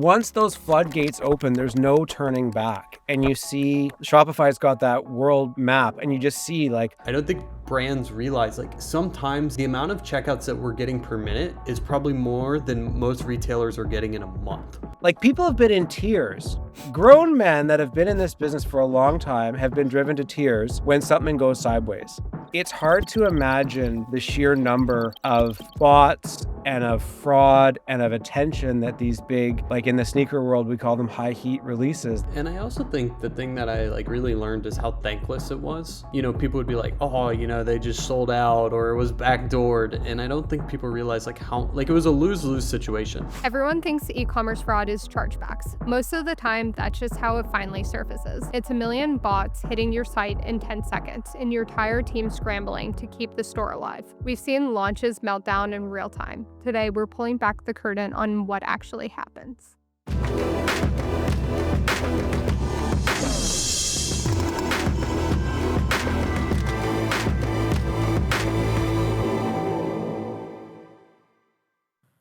once those floodgates open, there's no turning back. And you see Shopify's got that world map, and you just see like, I don't think brands realize, like, sometimes the amount of checkouts that we're getting per minute is probably more than most retailers are getting in a month. like, people have been in tears. Grown men that have been in this business for a long time have been driven to tears when something goes sideways. It's hard to imagine the sheer number of bots and of fraud and of attention that these big, like in the sneaker world, we call them high heat releases. And I also think the thing that I really learned is how thankless it was. People would be like, oh, they just sold out or it was backdoored. And I don't think people realize how it was a lose-lose situation. Everyone thinks e-commerce fraud is chargebacks. Most of the time, that's just how it finally surfaces. It's a million bots hitting your site in 10 seconds and your entire team scrambling to keep the store alive. We've seen launches melt down in real time. Today, we're pulling back the curtain on what actually happens.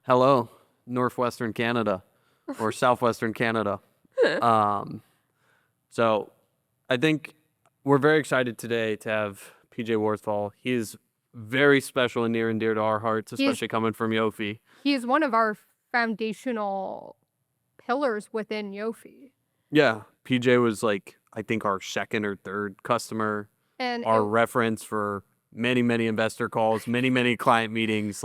Hello, Northwestern Canada or Southwestern Canada. So I think we're very excited today to have PJ Worsfold. He is very special and near and dear to our hearts, especially coming from Yofi. He is one of our foundational pillars within Yofi. Yeah, PJ was I think our second or third customer, and our reference for many, many investor calls, many, many client meetings.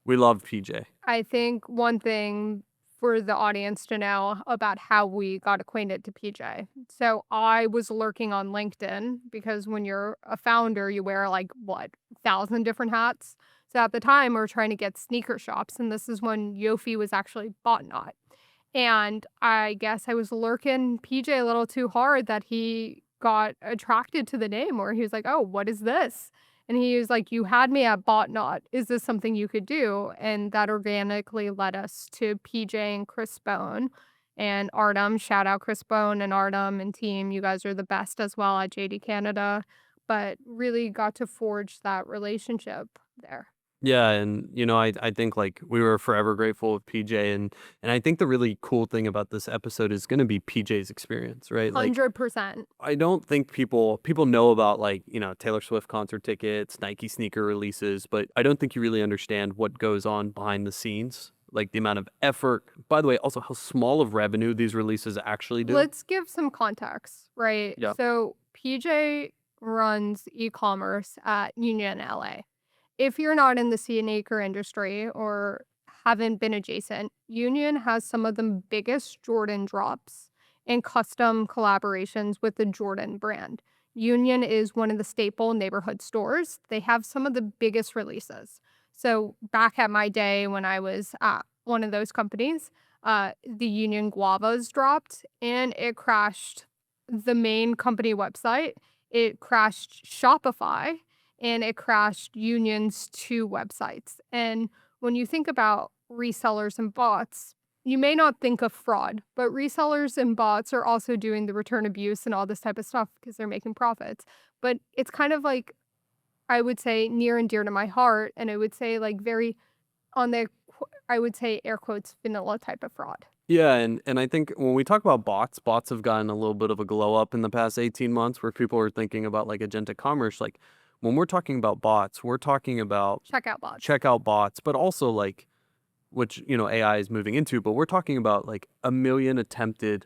We love PJ. I think one thing for the audience to know about how we got acquainted to PJ. So I was lurking on LinkedIn because when you're a founder, you wear 1,000 different hats. So at the time, we were trying to get sneaker shops, and this is when Yofi was actually bought not. And I guess I was lurking PJ a little too hard that he got attracted to the name, where he was like, oh, what is this? And he was like, you had me at bought not. Is this something you could do? And that organically led us to PJ and Chris Bone and Artem. Shout out Chris Bone and Artem and team. You guys are the best as well at JD Canada. But really got to forge that relationship there. Yeah, and I think we were forever grateful with PJ, and I think the really cool thing about this episode is going to be PJ's experience, right? 100%. I don't think people know about Taylor Swift concert tickets, Nike sneaker releases, but I don't think you really understand what goes on behind the scenes, the amount of effort. By the way, also how small of revenue these releases actually do. Let's give some context, right? Yeah. So PJ runs e-commerce at Union LA. If you're not in the sneaker industry or haven't been adjacent, Union has some of the biggest Jordan drops and custom collaborations with the Jordan brand. Union is one of the staple neighborhood stores. They have some of the biggest releases. So back at my day when I was at one of those companies, the Union Guavas dropped and it crashed the main company website. It crashed Shopify. And it crashed Union's 2 websites. And when you think about resellers and bots, you may not think of fraud, but resellers and bots are also doing the return abuse and all this type of stuff because they're making profits. But it's kind of I would say, near and dear to my heart. And I would say very on the, I would say, air quotes, vanilla type of fraud. Yeah, and I think when we talk about bots have gotten a little bit of a glow up in the past 18 months where people are thinking about Agentic commerce. When we're talking about bots, we're talking about checkout bots, but also which, AI is moving into, but we're talking about 1 million attempted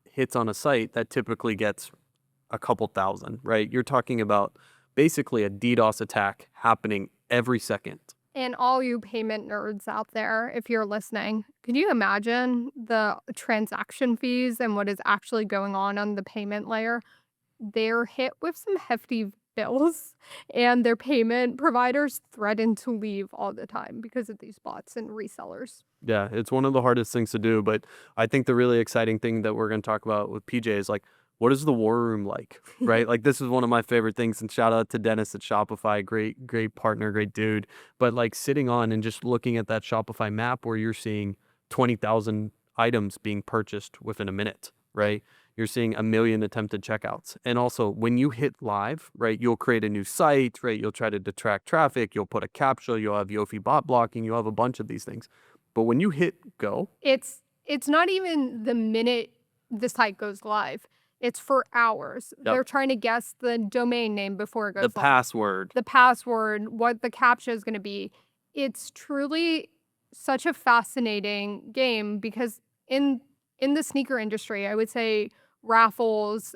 hits on a site that typically gets a couple thousand, right? You're talking about basically a DDoS attack happening every second. And all you payment nerds out there, if you're listening, can you imagine the transaction fees and what is actually going on the payment layer? They're hit with some hefty bills, and their payment providers threaten to leave all the time because of these bots and resellers. Yeah, it's one of the hardest things to do, but I think the really exciting thing that we're going to talk about with PJ is what is the war room like, right? This is one of my favorite things, and shout out to Dennis at Shopify, great partner, great dude. But sitting on and just looking at that Shopify map where you're seeing 20,000 items being purchased within a minute, right? You're seeing 1 million attempted checkouts. And also when you hit live, right, you'll create a new site, right? You'll try to detract traffic. You'll put a captcha. You'll have Yofi bot blocking. You'll have a bunch of these things. But when you hit go, it's it's not even the minute the site goes live. It's for hours. Yep. They're trying to guess the domain name before it goes The live. password. The password, what the captcha is going to be. It's truly such a fascinating game because in the sneaker industry, I would say raffles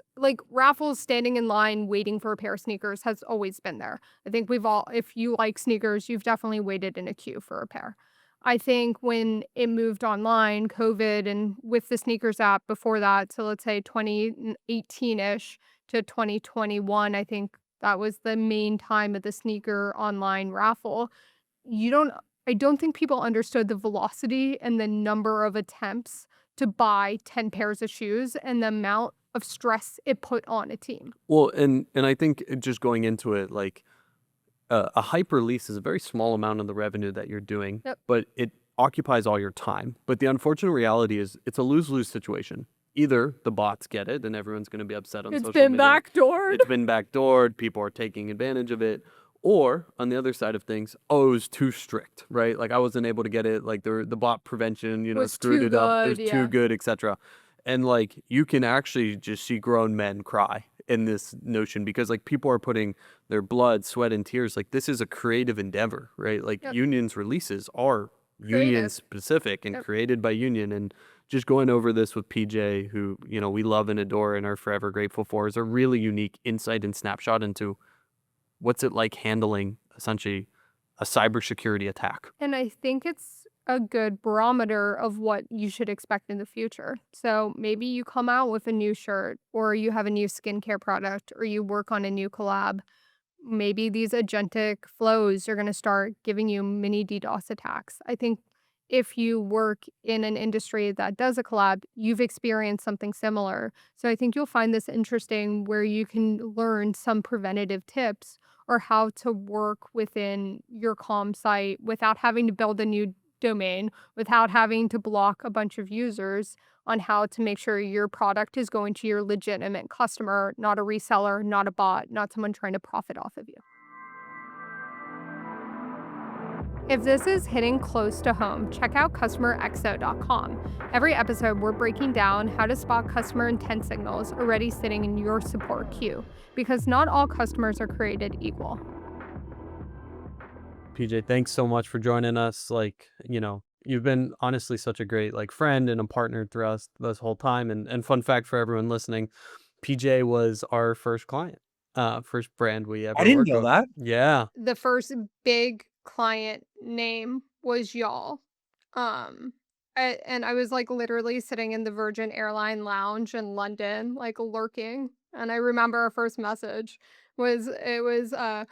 standing in line waiting for a pair of sneakers has always been there. I think we've all, if you like sneakers, you've definitely waited in a queue for a pair. I think when it moved online, COVID, and with the sneakers app before that, so let's say 2018-ish to 2021, I think that was the main time of the sneaker online raffle. You don't I don't think people understood the velocity and the number of attempts to buy 10 pairs of shoes and the amount of stress it put on a team. Well, and I think just going into it, like a hyper lease is a very small amount of the revenue that you're doing, Yep. but it occupies all your time. But the unfortunate reality is it's a lose-lose situation. Either the bots get it and everyone's going to be upset on It's social been media. backdoored. It's been backdoored. People are taking advantage of it. Or on the other side of things, oh, it was too strict, right? Like I wasn't able to get it. Like the bot prevention, Was screwed too it up. It was good, too yeah. good, etc. And like you can actually just see grown men cry in this notion because like people are putting their blood, sweat, and tears. Like this is a creative endeavor, right? Like Yep. Union's releases are Creative. Union specific and Yep. created by Union. And just going over this with PJ, who we love and adore and are forever grateful for, is a really unique insight and snapshot into what's it like handling essentially a cybersecurity attack. And I think it's a good barometer of what you should expect in the future. So maybe you come out with a new shirt, or you have a new skincare product, or you work on a new collab. Maybe these agentic flows are going to start giving you mini DDoS attacks. I think if you work in an industry that does a collab, you've experienced something similar. So I think you'll find this interesting where you can learn some preventative tips or how to work within your comm site without having to build a new domain, without having to block a bunch of users, on how to make sure your product is going to your legitimate customer, not a reseller, not a bot, not someone trying to profit off of you. If this is hitting close to home, check out customerxo.com. Every episode, we're breaking down how to spot customer intent signals already sitting in your support queue, because not all customers are created equal. PJ, thanks so much for joining us. Like, you've been honestly such a great friend and a partner throughout this whole time. And fun fact for everyone listening, PJ was our first client, first brand we ever I didn't worked know with. that. Yeah. The first big client name was y'all. And I was literally sitting in the Virgin Airline lounge in London, lurking. And I remember our first message was it was about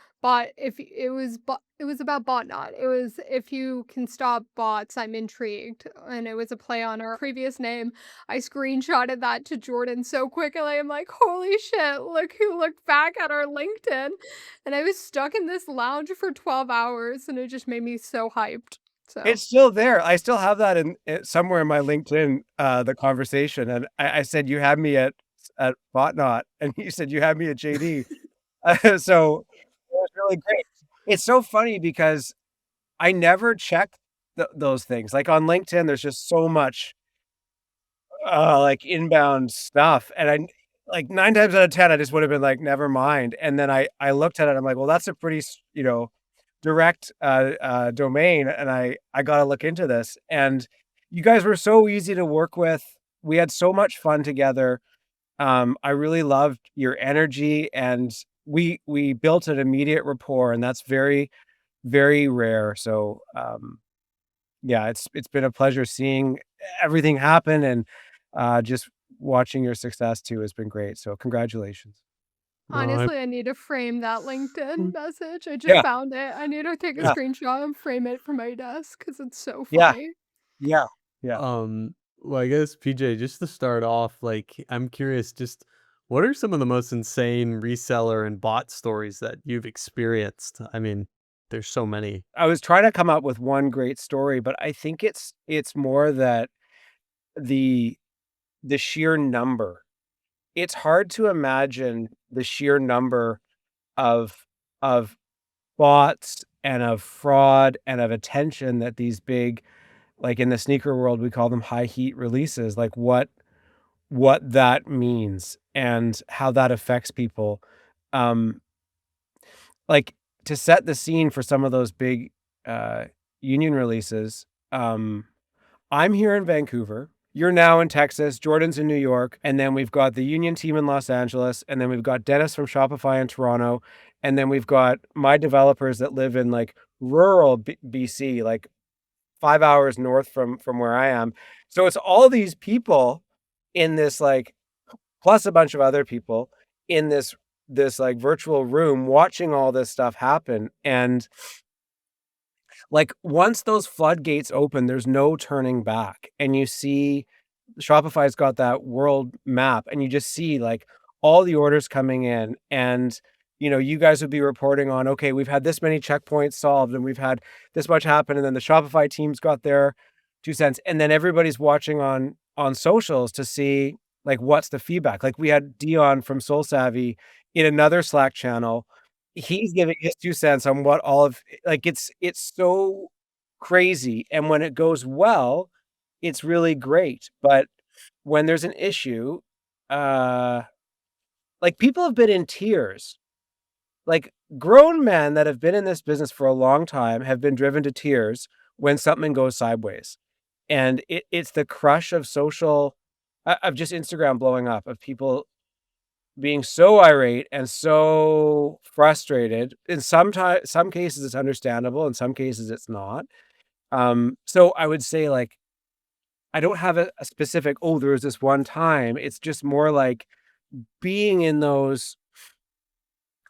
botnot. It was, if you can stop bots, I'm intrigued. And it was a play on our previous name. I screenshotted that to Jordan so quickly. I'm like, holy shit, look who looked back at our LinkedIn. And I was stuck in this lounge for 12 hours and it just made me so hyped. So It's still there. I still have that in somewhere in my LinkedIn, the conversation. And I said, you had me at Botnot, and you said you had me at JD. So it was really great. It's so funny because I never check those things. Like on LinkedIn, there's just so much inbound stuff. And I 9 times out of 10, I just would have been like, never mind. And then I looked at it. I'm like, well, that's a pretty, direct domain. And I got to look into this. And you guys were so easy to work with. We had so much fun together. I really loved your energy, and we built an immediate rapport, and that's very, very rare. So, yeah, it's been a pleasure seeing everything happen, and just watching your success too has been great. So congratulations. honestly, I need to frame that LinkedIn message. I just Yeah, found it. I need to take a yeah, screenshot and frame it for my desk because it's so yeah, funny. yeah, yeah. Well, I guess PJ, just to start off, I'm curious, just what are some of the most insane reseller and bot stories that you've experienced? I mean, there's so many. I was trying to come up with one great story, but I think it's more that the sheer number. It's hard to imagine the sheer number of of bots and of fraud and of attention that these big like in the sneaker world, we call them high heat releases, like what that means and how that affects people. Um, like to set the scene for some of those big union releases. I'm here in Vancouver. You're now in Texas. Jordan's in New York. And then we've got the union team in Los Angeles. And then we've got Dennis from Shopify in Toronto. And then we've got my developers that live in like rural BC, like 5 hours north from where I am. So it's all these people in this like, plus a bunch of other people in this like virtual room watching all this stuff happen. And like once those floodgates open, there's no turning back. And you see Shopify's got that world map and you just see like all the orders coming in and you guys would be reporting on, okay, we've had this many checkpoints solved and we've had this much happen. And then the Shopify team's got their 2 cents. And then everybody's watching on socials to see like what's the feedback. Like we had Dion from Soul Savvy in another Slack channel. He's giving his 2 cents on what all of like it's so crazy. And when it goes well, it's really great. But when there's an issue, like people have been in tears. Like grown men that have been in this business for a long time have been driven to tears when something goes sideways. And it's the crush of social, of just Instagram blowing up, of people being so irate and so frustrated. In some cases it's understandable, in some cases it's not. So I would say like I don't have a specific, oh, there was this one time. It's just more like being in those,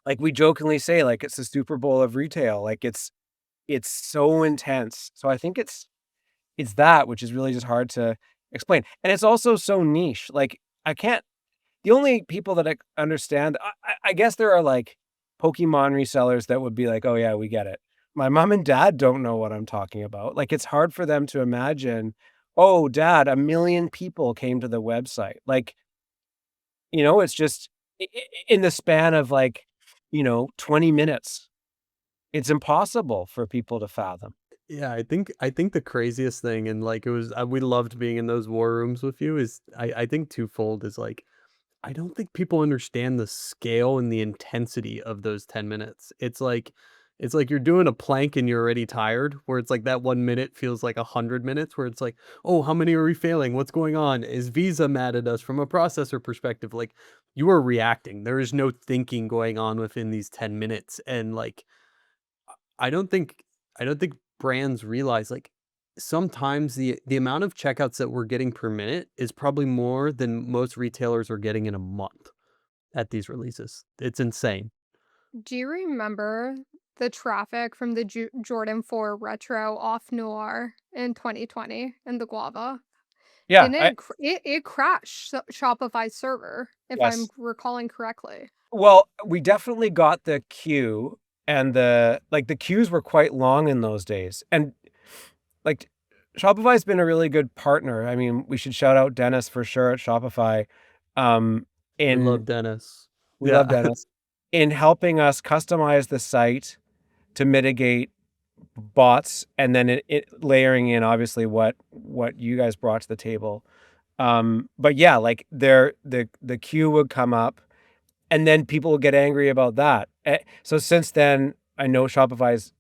like we jokingly say, like it's the Super Bowl of retail. Like it's so intense. So I think it's that, which is really just hard to explain. And it's also so niche. Like the only people that I understand, I guess there are like Pokemon resellers that would be like, oh yeah, we get it. My mom and dad don't know what I'm talking about. Like it's hard for them to imagine, oh dad, 1 million people came to the website. Like, it's just in the span of like, 20 minutes. It's impossible for people to fathom. Yeah, I think the craziest thing, and like it was, we loved being in those war rooms with you, is I think twofold is like I don't think people understand the scale and the intensity of those 10 minutes. It's like you're doing a plank and you're already tired, where it's like that 1 minute feels like 100 minutes, where it's like, oh, how many are we failing? What's going on? Is Visa mad at us from a processor perspective? Like you are reacting. There is no thinking going on within these 10 minutes. And like I don't think I don't think brands realize like sometimes the amount of checkouts that we're getting per minute is probably more than most retailers are getting in a month at these releases. It's insane. Do you remember the traffic from the Jordan 4 Retro off Noir in 2020 in the Guava? Yeah. Didn't it crashed Shopify's server, if I'm Yes. recalling correctly. Well, we definitely got the queue, and the queues were quite long in those days. And like Shopify's been a really good partner. I mean, we should shout out Dennis for sure at Shopify. Um, We in love Dennis. We Yeah. love Dennis in helping us customize the site to mitigate bots, and then it layering in obviously what you guys brought to the table. But yeah, like the queue would come up, and then people would get angry about that. So since then, I know Shopify's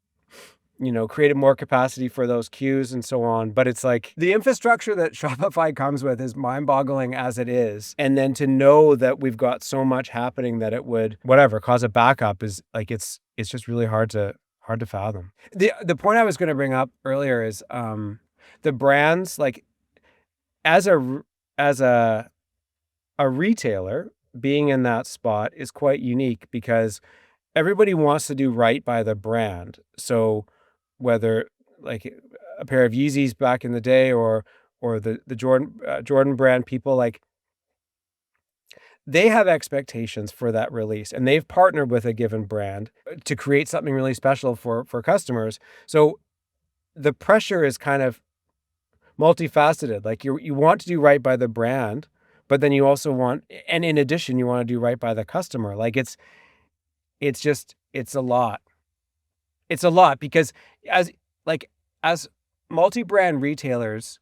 created more capacity for those queues and so on. But it's like the infrastructure that Shopify comes with is mind-boggling as it is. And then to know that we've got so much happening that it would cause a backup is like it's just really hard to fathom. The point I was going to bring up earlier is the brands, like as a retailer, being in that spot is quite unique because everybody wants to do right by the brand. So whether like a pair of Yeezys back in the day or the Jordan brand people, like they have expectations for that release, and they've partnered with a given brand to create something really special for customers. So the pressure is kind of multifaceted. Like you want to do right by the brand, but then you also want, and in addition, you want to do right by the customer. Like it's just it's a lot. It's a lot because as multi-brand retailers,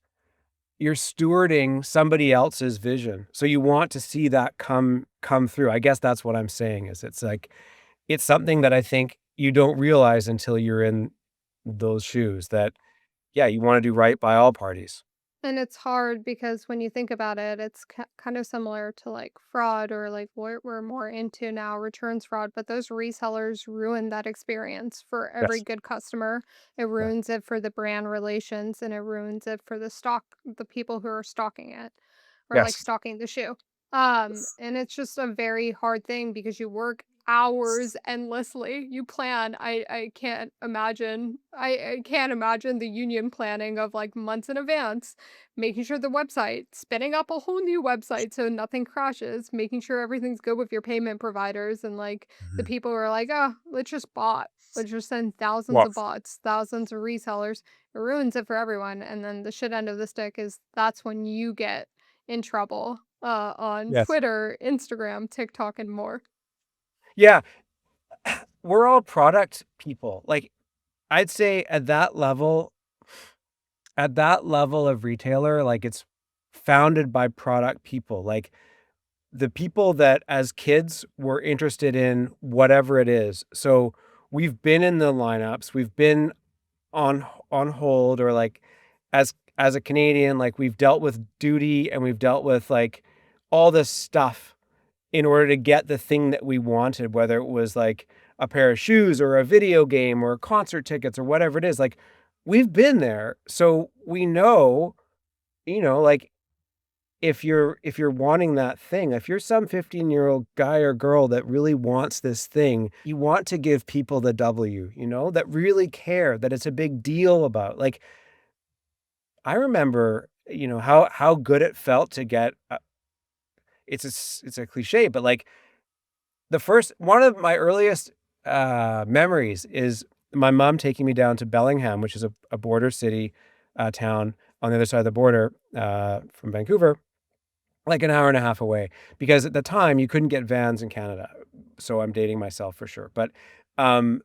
you're stewarding somebody else's vision. So you want to see that come through. I guess that's what I'm saying is it's like it's something that I think you don't realize until you're in those shoes that yeah, you want to do right by all parties. And it's hard because when you think about it, it's kind of similar to like fraud or like what we're more into now, returns fraud. But those resellers ruin that experience for every Yes. good customer. It Yeah. ruins it for the brand relations and it ruins it for the people who are stocking it or like Yes. stocking the shoe. And it's just a very hard thing because you work hours endlessly. You plan. I can't imagine. I can't imagine the union planning of like months in advance, making sure the website, spinning up a whole new website so nothing crashes, making sure everything's good with your payment providers, and like the Mhm. people who are like, oh, let's just bot. Let's just send thousands Well, of bots, thousands of resellers. It ruins it for everyone. And then the shit end of the stick is that's when you get in trouble on yes. Twitter, Instagram, TikTok, and more. Yeah, we're all product people. Like I'd say at that level of retailer, like it's founded by product people. Like the people that as kids were interested in whatever it is. So we've been in the lineups, we've been on hold or like as a Canadian, like we've dealt with duty and we've dealt with like all this stuff in order to get the thing that we wanted, whether it was like a pair of shoes or a video game or concert tickets or whatever it is. Like we've been there. So we know, like if you're wanting that thing, if you're some 15-year-old guy or girl that really wants this thing, you want to give people the W, that really care, that it's a big deal about. Like I remember, how good it felt to get it's a cliche, but like the first one of my earliest memories is my mom taking me down to Bellingham, which is a border city town on the other side of the border from Vancouver, like an hour and a half away, because at the time you couldn't get vans in Canada. So I'm dating myself for sure. But um,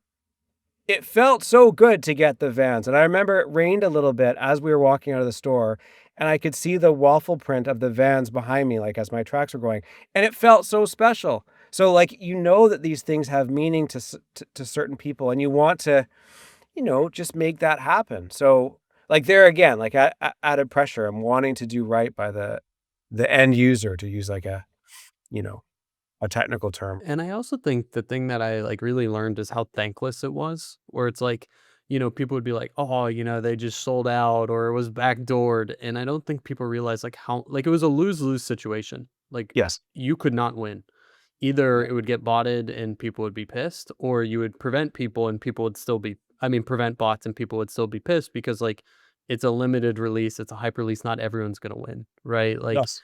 it felt so good to get the vans. And I remember it rained a little bit as we were walking out of the store, and I could see the waffle print of the vans behind me, like as my tracks were going. And it felt so special. So, like, that these things have meaning to certain people, and you want to, just make that happen. So, like, there again, like, added pressure. I'm wanting to do right by the end user, to use like you know, a technical term. And I also think the thing that I like really learned is how thankless it was, where it's like, people would be like, oh, they just sold out or it was backdoored. And I don't think people realize like how, like it was a lose lose situation. Like Yes. you could not win. Either Yeah. it would get botted and people would be pissed, or you would prevent people and people would still be, I mean, prevent bots and people would still be pissed because like it's a limited release, it's a hype release. Not everyone's going to win, right? Like, Yes.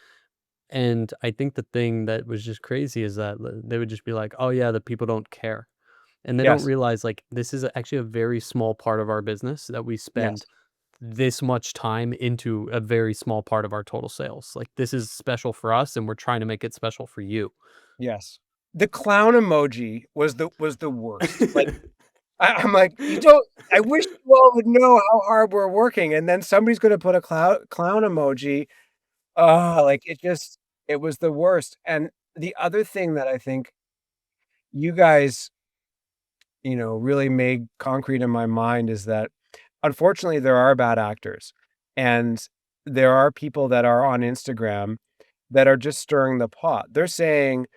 and I think the thing that was just crazy is that they would just be like, "Oh yeah, the people don't care." And they don't Yes. realize like this is actually a very small part of our business that we spend Yes. this much time into a very small part of our total sales. Like this is special for us and we're trying to make it special for you. Yes. The clown emoji was the worst. Like I'm like, you don't. I wish you all would know how hard we're working, and then somebody's gonna put a clown emoji. Like it was the worst. And the other thing that I think you guys, really made concrete in my mind is that unfortunately there are bad actors, and there are people that are on Instagram that are just stirring the pot. They're saying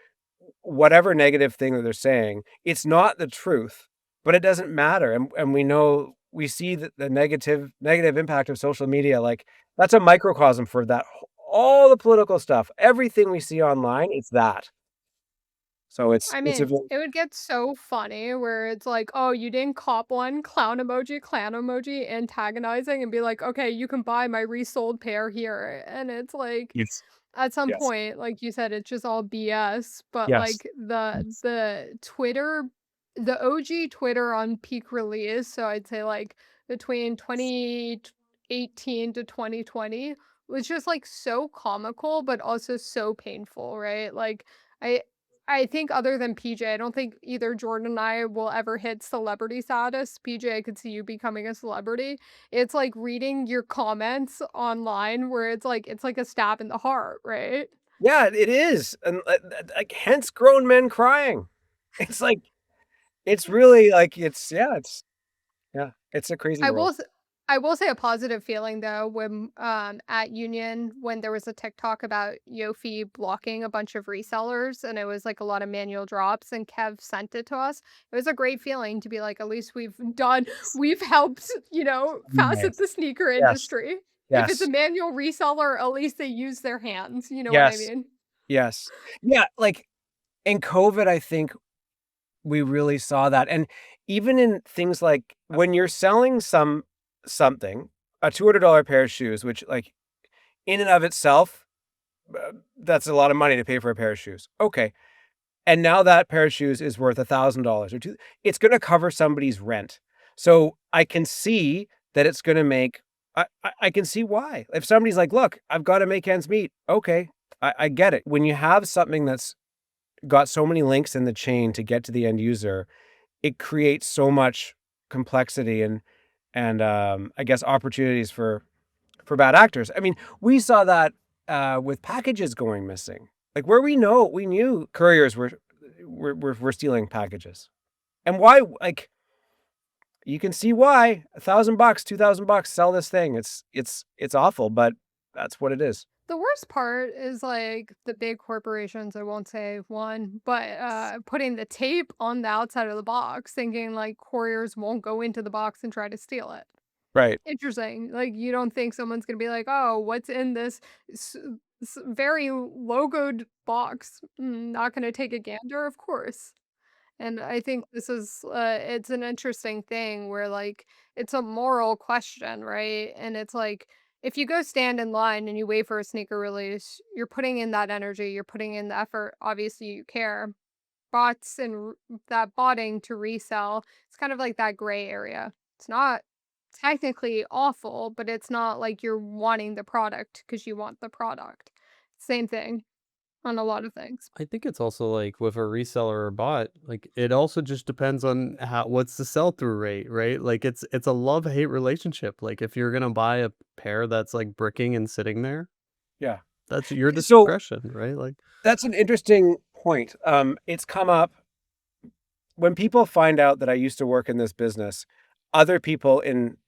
whatever negative thing that they're saying, it's not the truth, but it doesn't matter. And we see that the negative impact of social media, like that's a microcosm for that all the political stuff. Everything we see online, it's that. So I it's a mean, it would get so funny where it's like, oh, you didn't cop one, clown emoji, antagonizing, and be like, okay, you can buy my resold pair here. And it's like, it's at some yes. point, like you said, it's just all BS. But Yes. like the Twitter, the OG Twitter on peak release, so I'd say like between 2018 to 2020 was just like so comical, but also so painful, right? Like I I think other than PJ, I don't think either Jordan and I will ever hit celebrity status. PJ, I could see you becoming a celebrity. It's like reading your comments online where it's like a stab in the heart, right? Yeah, it is. And like hence grown men crying. It's like it's really like it's a crazy I world. will s I will say a positive feeling though when, at Union, when there was a TikTok about Yofi blocking a bunch of resellers and it was like a lot of manual drops and Kev sent it to us. It was a great feeling to be like, at least we've helped, facet Yes. the sneaker Yes. industry. If it's a Yes. manual reseller, at least they use their hands, you know what I Yes. mean? Yes. Yeah, like in COVID, I think we really saw that. And even in things like when you're selling something, a $200 pair of shoes, which like in and of itself, that's a lot of money to pay for a pair of shoes. Okay. And now that pair of shoes is worth $1,000 or two. It's going to cover somebody's rent. So I can see that it's going to make, I can see why. If somebody's like, look, I've got to make ends meet. Okay. I get it. When you have something that's got so many links in the chain to get to the end user, it creates so much complexity and I guess opportunities for bad actors. I mean, we saw that with packages going missing. Like where we knew couriers were stealing packages. And why? Like you can see why. $1,000, $2,000, sell this thing. It's awful, but that's what it is. The worst part is like the big corporations, I won't say one, but putting the tape on the outside of the box, thinking like couriers won't go into the box and try to steal it. Right. Interesting. Like you don't think someone's gonna be like, "Oh, what's in this s- very logoed box? Not gonna take a gander, of course." And I think this is it's an interesting thing where like it's a moral question, right? And it's like if you go stand in line and you wait for a sneaker release, you're putting in that energy, you're putting in the effort. Obviously, you care. Bots and that botting to resell, it's kind of like that gray area. It's not technically awful, but it's not like you're wanting the product because you want the product. Same thing on a lot of things. I think it's also like with a reseller or bot, like it also just depends on what's the sell through rate, right? Like it's a love hate relationship. Like if you're gonna buy a pair that's like bricking and sitting there, Yeah. that's your So discretion, right? Like that's an interesting point. It's come up when people find out that I used to work in this business, other people in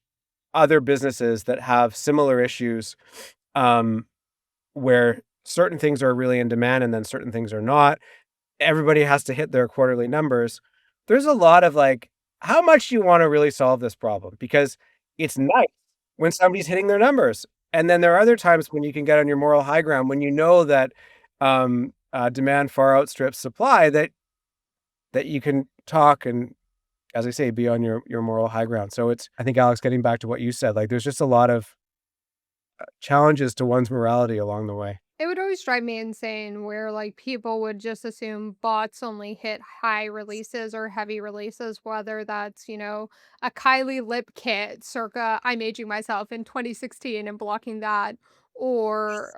other businesses that have similar issues, um, where certain things are really in demand and then certain things are not. Everybody has to hit their quarterly numbers. There's a lot of like, how much do you want to really solve this problem? Because it's nice when somebody's hitting their numbers. And then there are other times when you can get on your moral high ground when you know that demand far outstrips supply, that you can talk and, as I say, be on your moral high ground. So it's, I think, Alex, getting back to what you said, like there's just a lot of challenges to one's morality along the way. It would always drive me insane where like people would just assume bots only hit high releases or heavy releases, whether that's, a Kylie lip kit circa I'm aging myself in 2016 and blocking that, or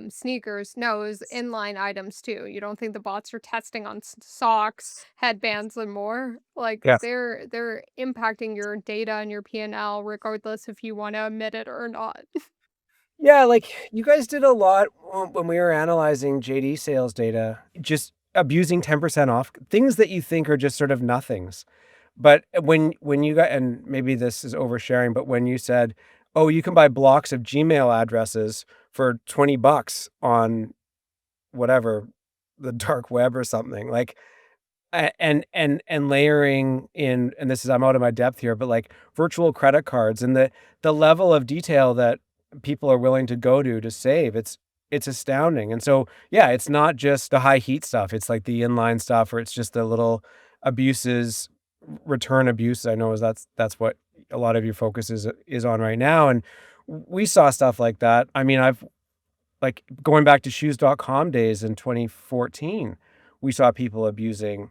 sneakers. No, it was inline items too. You don't think the bots are testing on socks, headbands, and more? Like Yeah. they're impacting your data and your P&L regardless if you want to admit it or not. Yeah, like you guys did a lot when we were analyzing JD sales data, just abusing 10% off, things that you think are just sort of nothings. But when you got, and maybe this is oversharing, but when you said, "Oh, you can buy blocks of Gmail addresses for $20 on whatever, the dark web or something," like and layering in, and this is, I'm out of my depth here, but like virtual credit cards and the level of detail that people are willing to go to save, it's astounding. And so yeah, it's not just the high heat stuff, it's like the inline stuff, or it's just the little abuses, return abuse. I know is that's what a lot of your focus is on right now. And we saw stuff like that. I mean, I've like going back to shoes.com days in 2014, we saw people abusing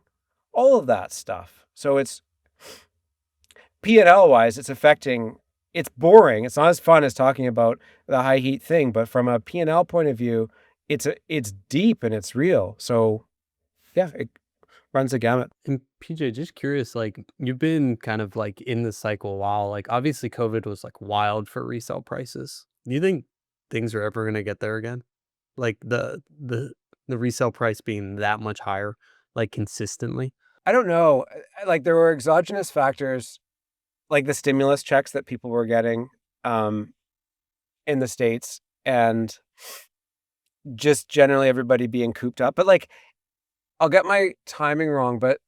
all of that stuff. So it's P&L wise, it's affecting, it's boring. It's not as fun as talking about the high heat thing, but from a P&L point of view, it's deep and it's real. So Yeah, it runs the gamut. And PJ, just curious, like you've been kind of like in this cycle a while. Like obviously COVID was like wild for resale prices. Do you think things are ever gonna get there again? Like the resale price being that much higher, like consistently? I don't know. Like there were exogenous factors, like the stimulus checks that people were getting um, in the States, and just generally everybody being cooped up. But like, I'll get my timing wrong, but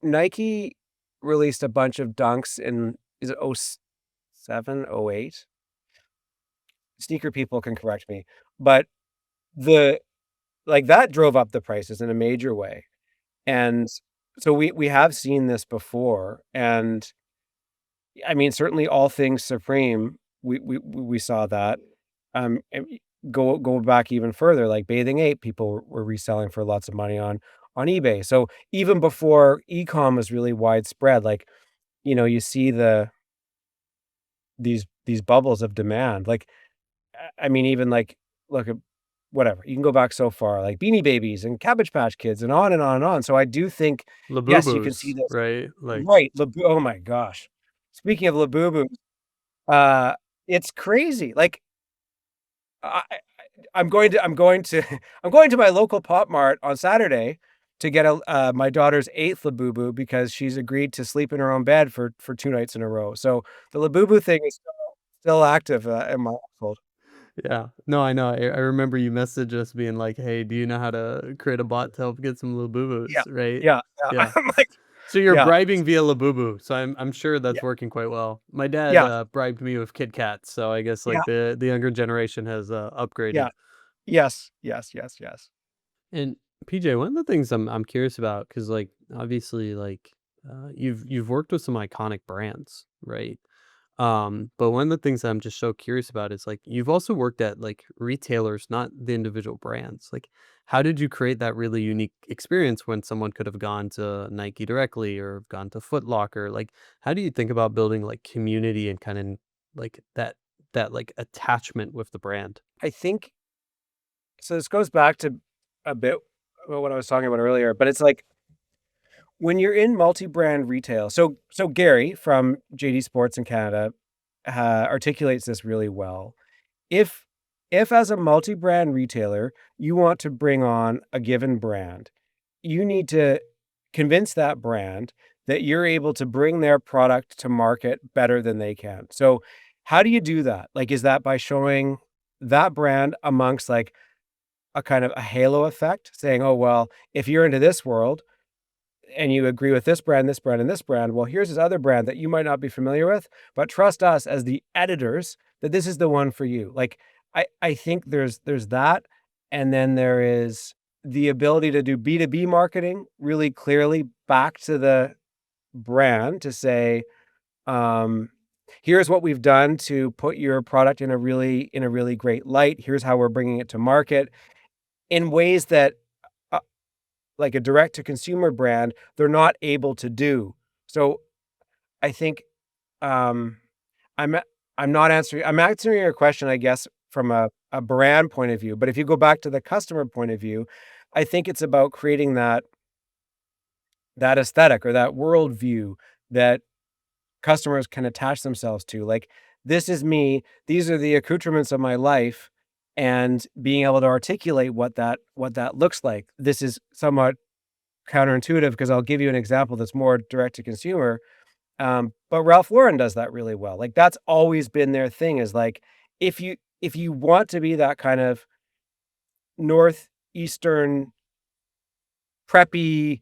Nike released a bunch of dunks in, is it 07, 08? Sneaker people can correct me, but the like that drove up the prices in a major way. And so we have seen this before, and I mean, certainly all things supreme, we saw that. And go back even further, like Bathing Ape, people were reselling for lots of money on eBay. So even before e-com was really widespread, like, you see these bubbles of demand. Like, I mean, even like, look at whatever. You can go back so far, like Beanie Babies and Cabbage Patch Kids and on and on and on. So I do think, yes, you can see Labubus, this. right? Like Right. Oh my gosh. Speaking of Labubu, uh, it's crazy. Like, I I'm going to I'm going to my local Pop Mart on Saturday to get my daughter's 8th Labubu because she's agreed to sleep in her own bed for 2 nights in a row. So the Labubu thing is still active in my household. yeah. No, I know. I remember you messaged us being like, "Hey, do you know how to create a bot to help get some Yeah. Labubus?" Right? Yeah. Yeah. Yeah. I'm like, So you're yeah. bribing via Labubu. So I'm sure Yeah. that's working quite well. My dad Yeah. bribed me with Kit Kats, so I guess Yeah. like the younger generation has upgraded. Yeah. Yes. Yes. Yes. Yes. And PJ, one of the things I'm curious about, because like obviously like you've worked with some iconic brands, right? But one of the things I'm just so curious about is like you've also worked at like retailers, not the individual brands. Like, how did you create that really unique experience when someone could have gone to Nike directly or gone to Foot Locker? Like, how do you think about building like community and kind of like that like attachment with the brand? I think so. This goes back to a bit about what I was talking about earlier, but it's like when you're in multi-brand retail. So Gary from JD Sports in Canada articulates this really well. If if as a multi-brand retailer, you want to bring on a given brand, you need to convince that brand that you're able to bring their product to market better than they can. So how do you do that? Like, is that by showing that brand amongst like a kind of a halo effect, saying, oh, well, if you're into this world, and you agree with this brand, this brand, and this brand, well, here's this other brand that you might not be familiar with, but trust us as the editors that this is the one for you. Like, I think there's that, and then there is the ability to do B2B marketing really clearly back to the brand to say, um, here's what we've done to put your product in a really great light. Here's how we're bringing it to market in ways that uh, like a direct to consumer brand, they're not able to do. So I think um, I'm I'm answering your question, I guess, from a brand point of view. But if you go back to the customer point of view, I think it's about creating that aesthetic or that worldview that customers can attach themselves to. Like, this is me, these are the accoutrements of my life, and being able to articulate what that looks like. This is somewhat counterintuitive because I'll give you an example that's more direct to consumer. But Ralph Lauren does that really well. Like, that's always been their thing, is like, if you want to be that kind of northeastern preppy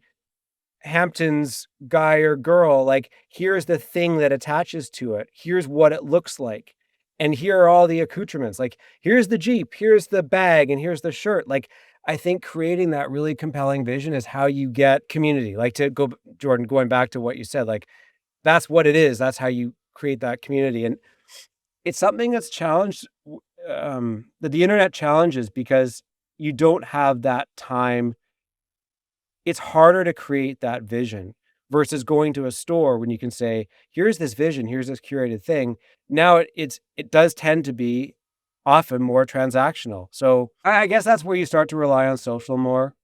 Hamptons guy or girl, like, here's the thing that attaches to it. Here's what it looks like. And here are all the accoutrements. Like, here's the Jeep, here's the bag, and here's the shirt. Like, I think creating that really compelling vision is how you get community. Like, to go, Jordan, going back to what you said, like, that's what it is. That's how you create that community. And it's something that's challenged, that the internet challenges because you don't have that time. It's harder to create that vision versus going to a store when you can say, here's this vision, here's this curated thing. Now it does tend to be often more transactional. So I guess that's where you start to rely on social more.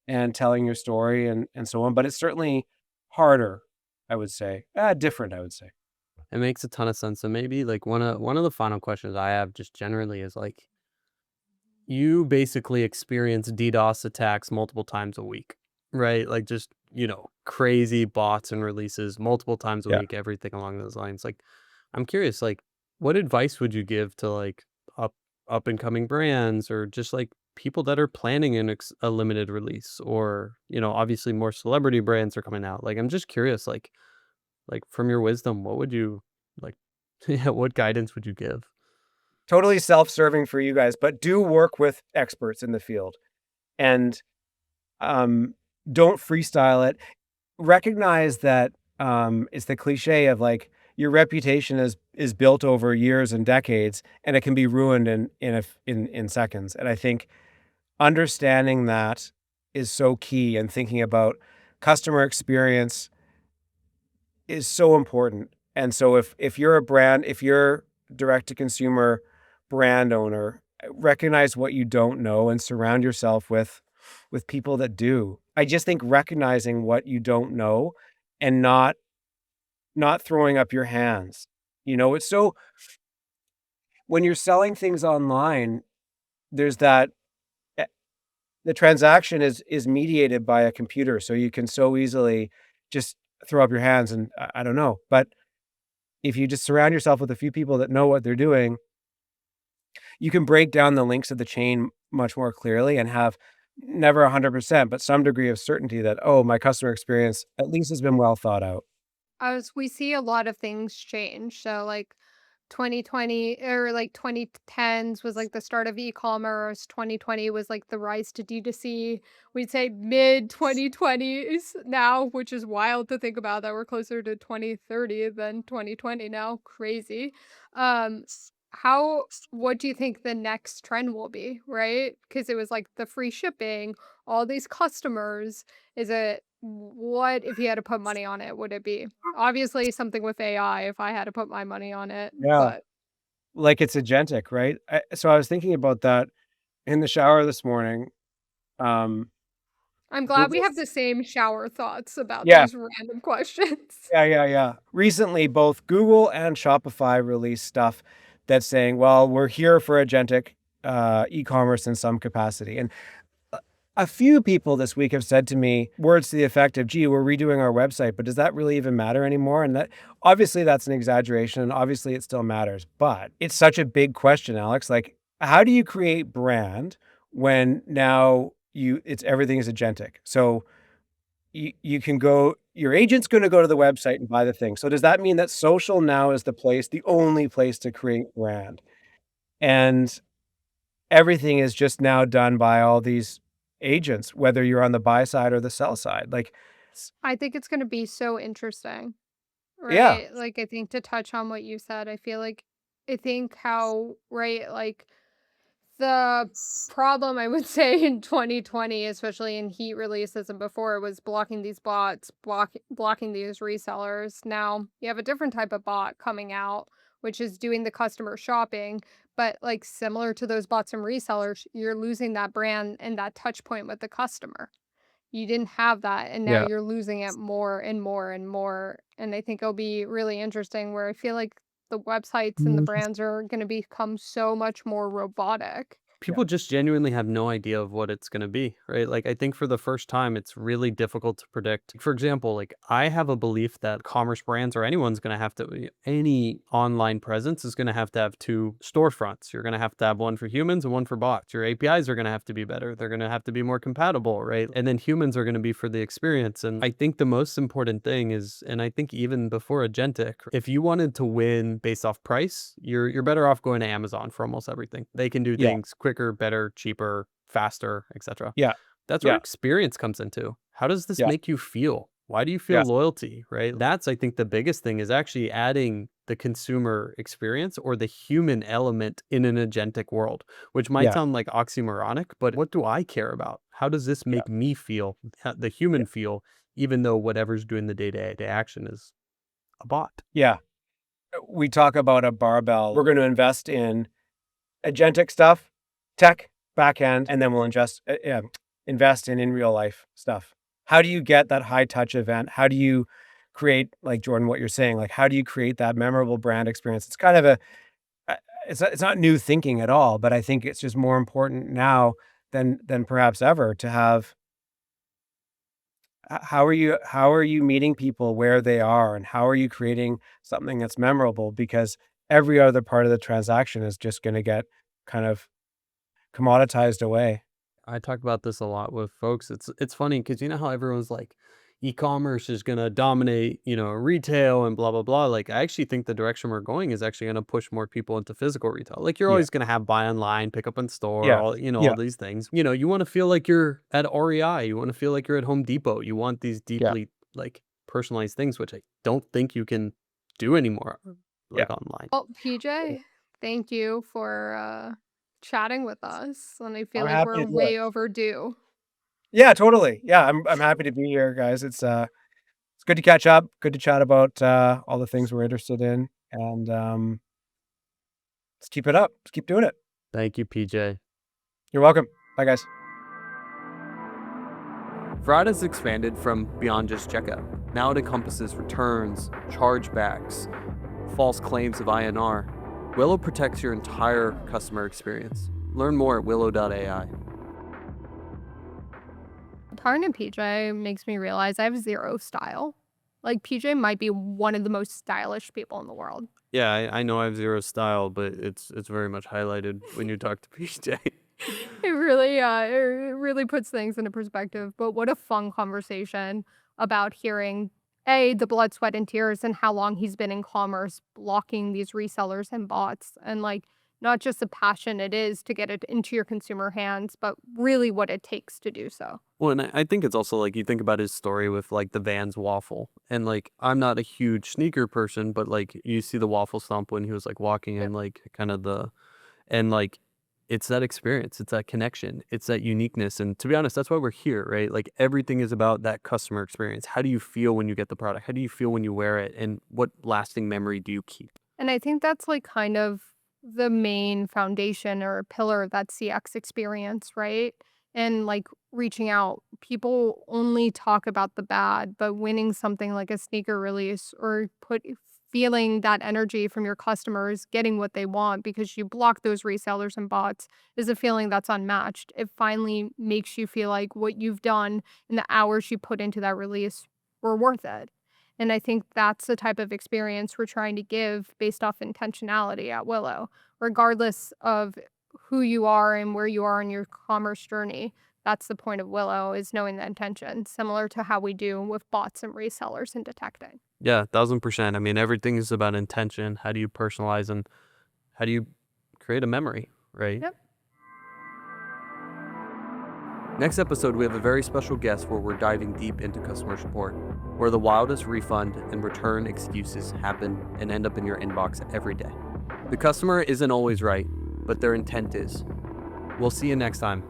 and telling your story and so on. But it's certainly harder, I would say. Different, I would say. It makes a ton of sense. So maybe like one of the final questions I have just generally is like, you basically experience DDoS attacks multiple times a week, right? Like just, crazy bots and releases multiple times a Yeah. week, everything along those lines. Like, I'm curious, like, what advice would you give to like up and coming brands, or just like people that are planning a limited release, or, obviously more celebrity brands are coming out. Like, I'm just curious, like from your wisdom, what would you like, yeah, what guidance would you give? Totally self-serving for you guys, but do work with experts in the field and don't freestyle it. Recognize that it's the cliche of like your reputation is built over years and decades, and it can be ruined in seconds. And I think understanding that is so key, and thinking about customer experience is so important. And so if you're a brand, if you're direct to consumer brand owner, recognize what you don't know and surround yourself with people that do. I just think recognizing what you don't know and not throwing up your hands. It's so when you're selling things online, there's that eh, the transaction is mediated by a computer, so you can so easily just throw up your hands and I don't know. But if you just surround yourself with a few people that know what they're doing, you can break down the links of the chain much more clearly and have never 100%, but some degree of certainty that, oh, my customer experience at least has been well thought out. As we see a lot of things change. So like 2020 or like 2010s was like the start of e-commerce. 2020 was like the rise to D2C. We'd say mid 2020s now, which is wild to think about that we're closer to 2030 than 2020 now. Crazy. Um how what do you think the next trend will be, right? Because it was like the free shipping, all these customers. Is it what if you had to put money on it, would it be? Obviously, something with AI if I had to put my money on it, Yeah. but Like it's agentic, right? So I was thinking about that in the shower this morning. Um, I'm glad we Google, have the same shower thoughts about yeah, these random questions. yeah. Recently, both Google and Shopify released stuff that's saying, well, we're here for agentic e-commerce in some capacity. And a few people this week have said to me words to the effect of, gee, we're redoing our website, but does that really even matter anymore? And that obviously that's an exaggeration, and obviously it still matters. But it's such a big question, Alex. Like, how do you create brand when now it's everything is agentic? So you can go, your agent's going to go to the website and buy the thing. So does that mean that social now is the only place to create brand? And everything is just now done by all these agents, whether you're on the buy side or the sell side. Like, I think it's gonna be so interesting, yeah, right? Like, I think to touch on what you said, I think how, right, like the problem I would say in 2020, especially in heat releases and before, was blocking these bots, blocking these resellers. Now you have a different type of bot coming out, which is doing the customer shopping. But like similar to those bots and resellers, you're losing that brand and that touch point with the customer. You didn't have that, and now yeah. you're losing it more and more and more. And I think it'll be really interesting where I feel like the websites and the brands are going to become so much more robotic. Yeah. People just genuinely have no idea of what it's going to be, right? Like, I think for the first time, it's really difficult to predict. For example, like, I have a belief that commerce brands or anyone's going to have to, any online presence is going to have two storefronts. You're going to have one for humans and one for bots. Your APIs are going to have to be better. They're going to have to be more compatible, right? And then humans are going to be for the experience. And I think the most important thing is, and I think even before Agentic, if you wanted to win based off price, you're better off going to Amazon for almost everything. They can do Yeah. things quicker, better, cheaper, faster, etc. Yeah. That's where Yeah. experience comes into. How does this Yeah. make you feel? Why do you feel Yeah. loyalty, right? That's, I think, the biggest thing is actually adding the consumer experience or the human element in an agentic world, which might Yeah. sound like oxymoronic, but what do I care about? How does this Yeah. make me feel, the human feel, even though whatever's doing the day-to-day action is a bot? Yeah. We talk about a barbell. We're going to invest in agentic stuff, tech, backend, and then we'll invest in real life stuff? How do you get that high touch event? How do you create, like Jordan, what you're saying? Like, how do you create that memorable brand experience? It's kind of it's not new thinking at all, but I think it's just more important now than perhaps ever to have. How are you meeting people where they are, and how are you creating something that's memorable? Because every other part of the transaction is just going to get kind of commoditized away. I talk about this a lot with folks. It's funny because you know how everyone's like, e-commerce is gonna dominate, retail and blah blah blah. Like I actually think the direction we're going is actually gonna push more people into physical retail. Like you're Yeah. always gonna have buy online, pick up in store, Yeah. all Yeah. all these things. You want to feel like you're at REI, you want to feel like you're at Home Depot. You want these Yeah. deeply like personalized things, which I don't think you can do anymore, Yeah. like online. Well, PJ, thank you for chatting with us. And I feel I'm like happy we're to do it. way overdue. Yeah, totally. Yeah, I'm happy to be here, guys. It's good to catch up. Good to chat about all the things we're interested in, and let's keep it up. Let's keep doing it. Thank you, PJ. You're welcome. Bye, guys. Fraud has expanded from beyond just checkout. Now it encompasses returns, chargebacks, false claims of INR. Willow protects your entire customer experience. Learn more at willow.ai. Talking to PJ makes me realize I have zero style. Like, PJ might be one of the most stylish people in the world. Yeah, I know I have zero style, but it's very much highlighted when you talk to PJ. It really puts things into perspective. But what a fun conversation about hearing the blood, sweat, and tears and how long he's been in commerce, blocking these resellers and bots, and like not just the passion it is to get it into your consumer hands, but really what it takes to do so. Well, and I think it's also like you think about his story with like the Vans waffle. And like I'm not a huge sneaker person, but like you see the waffle stomp when he was like walking Yep. in like kind of and like it's that experience, it's that connection, it's that uniqueness. And to be honest, that's why we're here, right? Like everything is about that customer experience. How do you feel when you get the product? How do you feel when you wear it? And what lasting memory do you keep? And I think that's like kind of the main foundation or pillar of that CX experience, right? And like reaching out, people only talk about the bad, but winning something like a sneaker release or feeling that energy from your customers, getting what they want because you block those resellers and bots is a feeling that's unmatched. It finally makes you feel like what you've done and the hours you put into that release were worth it. And I think that's the type of experience we're trying to give based off intentionality at Willow, regardless of who you are and where you are in your commerce journey. That's the point of Willow, is knowing the intention, similar to how we do with bots and resellers and detecting. Yeah, 1000%. I mean, everything is about intention. How do you personalize and how do you create a memory, right? Yep. Next episode, we have a very special guest where we're diving deep into customer support, where the wildest refund and return excuses happen and end up in your inbox every day. The customer isn't always right, but their intent is. We'll see you next time.